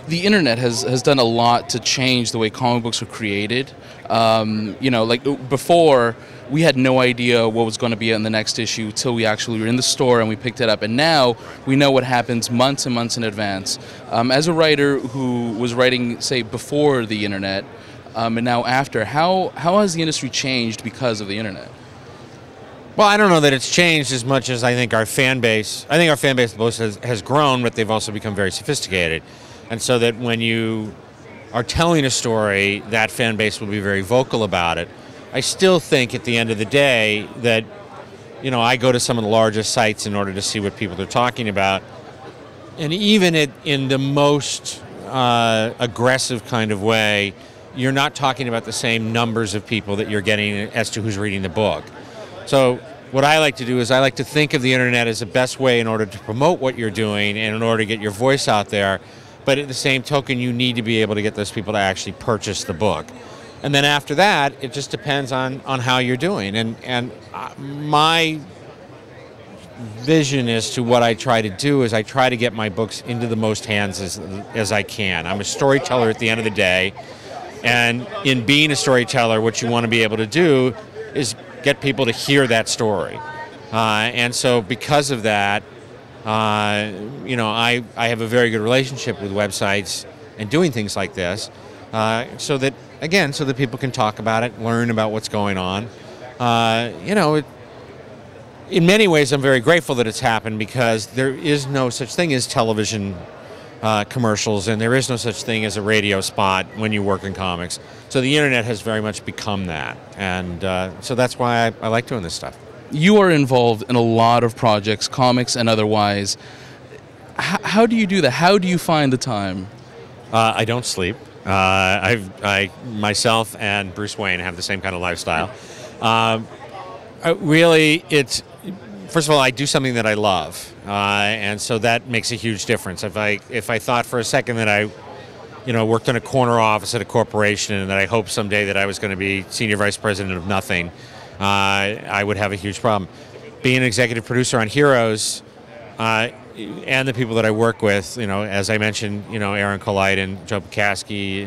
The internet has done a lot to change the way comic books are created. Like before, we had no idea what was going to be in the next issue till we actually were in the store and we picked it up. And now we know what happens months and months in advance. As a writer who was writing, say, before the internet and now after, how has the industry changed because of the internet? Well, I don't know that it's changed as much as I think our fan base both has grown, but they've also become very sophisticated. And so that when you are telling a story, that fan base will be very vocal about it. I still think at the end of the day that, I go to some of the largest sites in order to see what people are talking about. And even in the most aggressive kind of way, you're not talking about the same numbers of people that you're getting as to who's reading the book. So what I like to do is I like to think of the internet as the best way in order to promote what you're doing and in order to get your voice out there. But at the same token, you need to be able to get those people to actually purchase the book. And then after that, it just depends on how you're doing. And my vision as to what I try to do is I try to get my books into the most hands as I can. I'm a storyteller at the end of the day. And in being a storyteller, what you want to be able to do is get people to hear that story. And so because of that, I have a very good relationship with websites and doing things like this, so that people can talk about it, learn about what's going on. In many ways, I'm very grateful that it's happened because there is no such thing as television commercials, and there is no such thing as a radio spot when you work in comics. So the internet has very much become that, and so that's why I like doing this stuff. You are involved in a lot of projects, comics and otherwise. How do you do that? How do you find the time? I don't sleep. I myself and Bruce Wayne have the same kind of lifestyle. Really, first of all, I do something that I love, and so that makes a huge difference. If I thought for a second that I worked in a corner office at a corporation and that I hoped someday that I was going to be senior vice president of nothing, I would have a huge problem. Being an executive producer on Heroes, and the people that I work with, as I mentioned, Aaron Coliden, Joe Pekaski,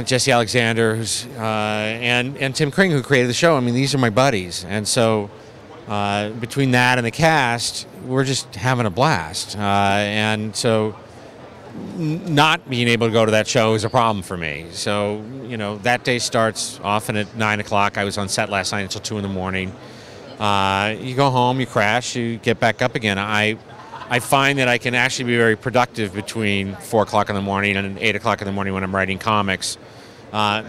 Jesse Alexander, and Tim Kring, who created the show. I mean, these are my buddies, and so between that and the cast, we're just having a blast. And so not being able to go to that show is a problem for me. So, that day starts often at 9 o'clock. I was on set last night until 2 in the morning. You go home, you crash, you get back up again. I find that I can actually be very productive between 4 o'clock in the morning and 8 o'clock in the morning when I'm writing comics,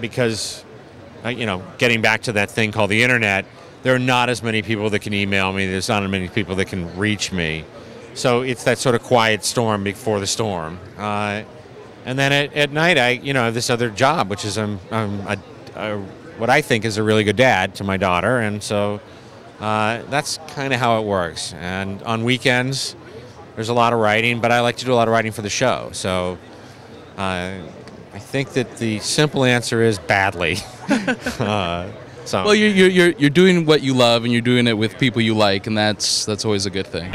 because, getting back to that thing called the internet, there are not as many people that can email me. There's not as many people that can reach me. So it's that sort of quiet storm before the storm. And then at night, I have this other job, which is I'm what I think is a really good dad to my daughter, and so that's kind of how it works. And on weekends, there's a lot of writing, but I like to do a lot of writing for the show. So I think that the simple answer is badly. Well, you're doing what you love, and you're doing it with people you like, and that's always a good thing.